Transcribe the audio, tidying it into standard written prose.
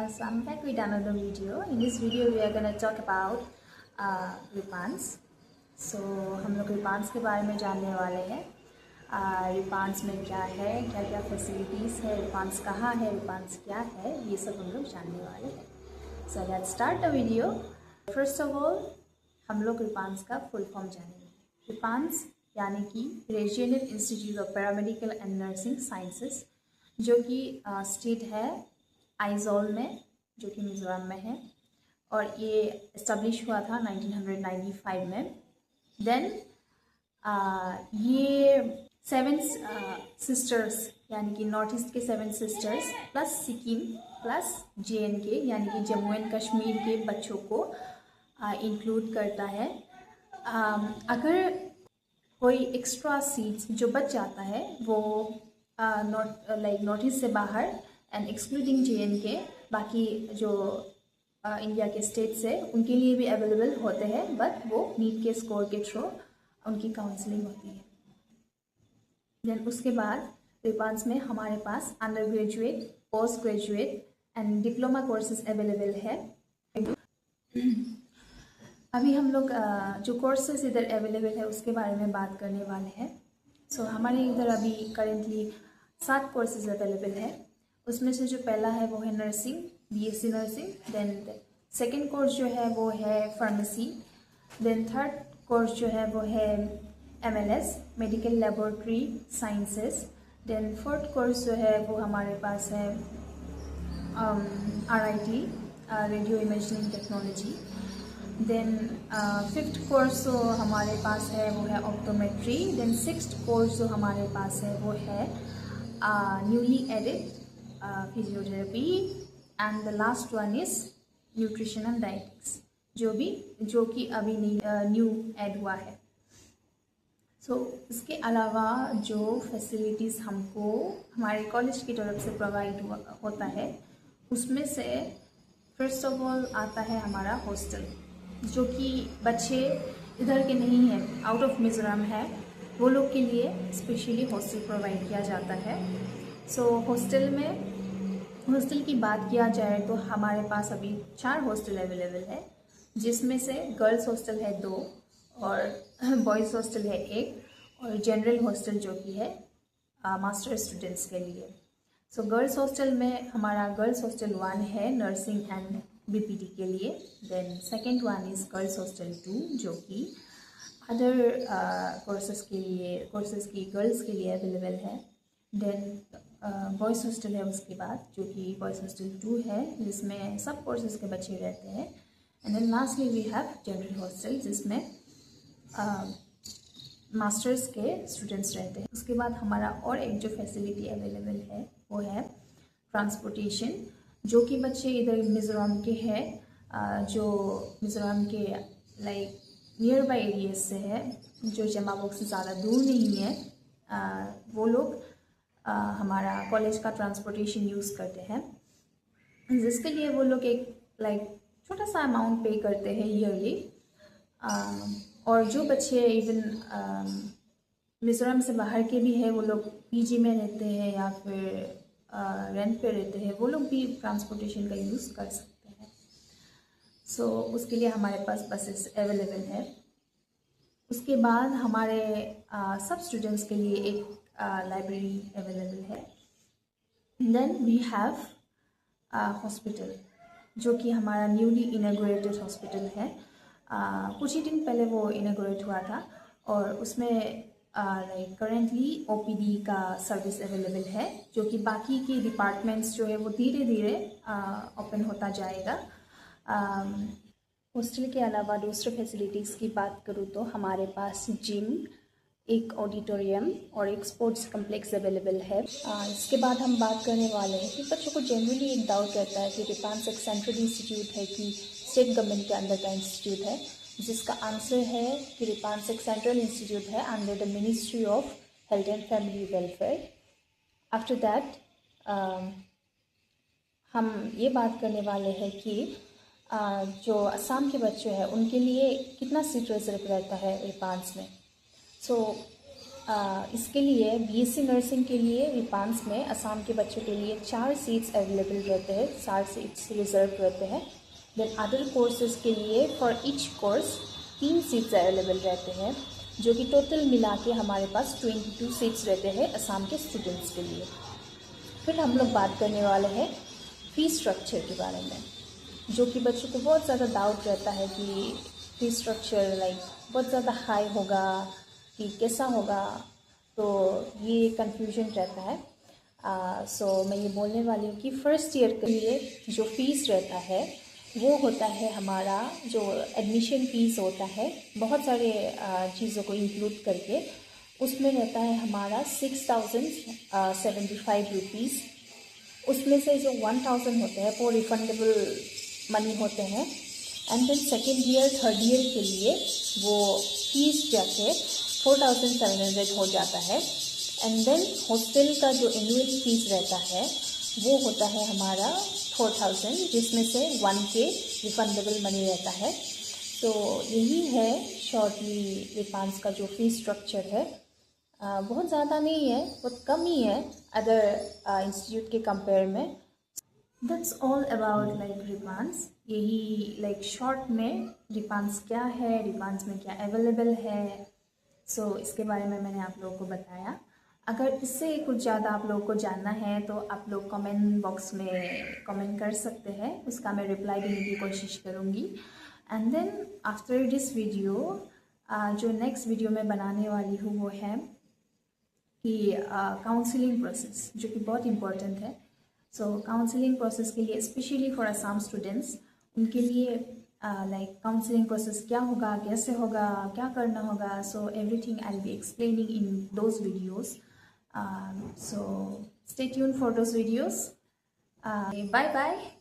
So I'm back with another video. In this video we are gonna talk about रिपांस. So हम लोग रिपांस के बारे में जानने वाले हैं. रिपांस में क्या है, क्या क्या फैसिलिटीज़ है, रिपांस कहाँ है, रिपांस क्या है, ये सब हम लोग जानने वाले हैं. So let's start the video. First of all हम लोग रिपांस का फुल फॉर्म जानेंगे. रिपांस यानी कि regional institute of paramedical and nursing sciences, जो कि स्टेट है आइजोल में, जो कि मिज़ोरम में है, और ये इस्टेब्लिश हुआ था 1995 में. देन ये 7 सिस्टर्स यानी कि नॉर्थ ईस्ट के 7 sisters plus Sikkim plus JNK यानी कि जम्मू एंड कश्मीर के बच्चों को इंक्लूड करता है. अगर कोई एक्स्ट्रा सीट्स जो बच जाता है वो नॉर्थ ईस्ट से बाहर एंड एक्सक्लूडिंग JNK बाकी जो इंडिया के स्टेट से उनके लिए भी अवेलेबल होते हैं, बट वो नीट के स्कोर के थ्रू उनकी काउंसलिंग होती है. देन उसके बाद रिपांस में हमारे पास under graduate, post graduate and diploma courses available है. अभी हम लोग जो कोर्सेज इधर अवेलेबल है उसके बारे में बात करने वाले हैं. सो हमारे इधर अभी करेंटली 7 कोर्सेज अवेलेबल है. उसमें से जो पहला है वो है nursing, BSc nursing. Then second course जो है वो है फार्मेसी. देन थर्ड कोर्स जो है वो है MLS medical laboratory sciences. Then fourth course जो है वो हमारे पास है RIT radio imaging technology. Then fifth course जो हमारे पास है वो है ऑप्टोमेट्री. देन सिक्स्थ कोर्स जो हमारे पास है वो है newly added physiotherapy. And the last one is nutrition and dietetics, जो कि अभी न्यू ऐड हुआ है. सो इसके अलावा जो फैसिलिटीज़ हमको हमारे कॉलेज की तरफ से प्रोवाइड होता है उसमें से फर्स्ट ऑफ ऑल आता है हमारा हॉस्टल, जो कि बच्चे इधर के नहीं हैं, आउट ऑफ मिज़ोरम है, वो लोग के लिए स्पेशली हॉस्टल प्रोवाइड किया जाता है. सो हॉस्टल की बात किया जाए तो हमारे पास अभी 4 हॉस्टल अवेलेबल है, जिसमें से गर्ल्स हॉस्टल है 2 और बॉयज़ हॉस्टल है 1 और जनरल हॉस्टल जो कि है मास्टर स्टूडेंट्स के लिए. सो गर्ल्स हॉस्टल में हमारा गर्ल्स हॉस्टल 1 है नर्सिंग एंड BPT के लिए. Then second one is girls hostel 2 जो कि अदर कोर्सेज की गर्ल्स के लिए अवेलेबल है. देन बॉयज़ हॉस्टल है उसके बाद, जो कि बॉयज़ हॉस्टल 2 है, जिसमें सब कोर्सेज के बच्चे रहते हैं. And then lastly we have general hostel, जिसमें मास्टर्स के स्टूडेंट्स रहते हैं. उसके बाद हमारा और एक जो फैसिलिटी अवेलेबल है वो है ट्रांसपोर्टेशन, जो कि बच्चे इधर मिज़ोरम के हैं, जो मिज़ोरम के लाइक नियर बाई एरियाज से है, जो जमाबोक से ज़्यादा दूर नहीं है, वो लोग हमारा कॉलेज का ट्रांसपोर्टेशन यूज़ करते हैं, जिसके लिए वो लोग एक लाइक छोटा सा अमाउंट पे करते हैं ईयरली. और जो बच्चे इवन मिज़ोरम से बाहर के भी हैं, वो लोग PG में रहते हैं या फिर रेंट पे रहते हैं, वो लोग भी ट्रांसपोर्टेशन का यूज़ कर सकते हैं. सो उसके लिए हमारे पास बसेस अवेलेबल है. उसके बाद हमारे सब स्टूडेंट्स के लिए एक लाइब्रेरी अवेलेबल है. देन वी हैव हॉस्पिटल, जो कि हमारा न्यूली इनॉग्रेटेड हॉस्पिटल है. कुछ ही दिन पहले वो इनॉग्रेट हुआ था और उसमें लाइक करेंटली OPD का सर्विस अवेलेबल है, जो कि बाकी के डिपार्टमेंट्स जो है वो धीरे धीरे ओपन होता जाएगा. हॉस्टल के अलावा दूसरे फैसिलिटीज़ की बात करूँ तो हमारे पास जिम, एक ऑडिटोरियम और एक स्पोर्ट्स कम्प्लेक्स अवेलेबल है. इसके बाद हम बात करने वाले हैं कि बच्चों को जनरली एक डाउट रहता है कि रिपांस एक सेंट्रल इंस्टीट्यूट है कि स्टेट गवर्नमेंट के अंडर का इंस्टीट्यूट है, जिसका आंसर है कि रिपांस एक सेंट्रल इंस्टीट्यूट है under the ministry of health and family welfare. After that हम ये बात करने वाले हैं कि जो असम के बच्चे हैं उनके लिए कितना सीट रिजर्व रहता है रिपांस में. सो इसके लिए बीएससी नर्सिंग के लिए रिपांस में असम के बच्चों के लिए 4 सीट्स अवेलेबल रहते हैं, 4 सीट्स रिजर्व रहते हैं। देन अदर कोर्सेज के लिए for each course 3 seats available रहते हैं, जो कि टोटल मिला के हमारे पास 22 सीट्स रहते हैं असम के स्टूडेंट्स के लिए। फिर हम लोग बात करने वाले हैं फ़ी स्ट्रक्चर के बारे में, जो कि बच्चों को बहुत ज़्यादा डाउट रहता है कि फ़ी स्ट्रक्चर लाइक बहुत ज़्यादा हाई होगा कि कैसा होगा, तो ये कन्फ्यूजन रहता है। सो मैं ये बोलने वाली हूँ कि फ़र्स्ट ईयर के लिए जो फ़ीस रहता है वो होता है हमारा, जो एडमिशन फ़ीस होता है बहुत सारे चीज़ों को इंक्लूड करके, उसमें रहता है हमारा 6075 रुपीज़। उसमें से जो 1000 होते हैं वो रिफंडेबल मनी होते हैं। And then second year third year के लिए वो फीस जाके 4700 हो जाता है। एंड देन हॉस्टल का जो एनुअल फीस रहता है वो होता है हमारा 4000, जिसमें से 1K रिफंडेबल मनी रहता है। तो यही है शॉर्टली रिपांस का जो फीस स्ट्रक्चर है। बहुत ज़्यादा नहीं है, बहुत कम ही है अदर इंस्टीट्यूट के कंपेयर में। दैट्स ऑल अबाउट लाइक रिपांस। यही लाइक शॉर्ट में रिपांस क्या है, रिपांस में क्या अवेलेबल है, सो इसके बारे में मैंने आप लोगों को बताया। अगर इससे कुछ ज़्यादा आप लोगों को जानना है तो आप लोग कमेंट बॉक्स में कमेंट कर सकते हैं, उसका मैं रिप्लाई देने की कोशिश करूँगी। And then after this video जो नेक्स्ट वीडियो मैं बनाने वाली हूँ वो है कि काउंसलिंग प्रोसेस, जो कि बहुत इम्पोर्टेंट है। सो काउंसलिंग प्रोसेस के लिए स्पेशली फॉर असम स्टूडेंट्स, उनके लिए लाइक काउंसलिंग प्रोसेस क्या होगा, कैसे होगा, क्या करना होगा, so everything I will be explaining in those videos. So stay tuned for those videos. Bye bye.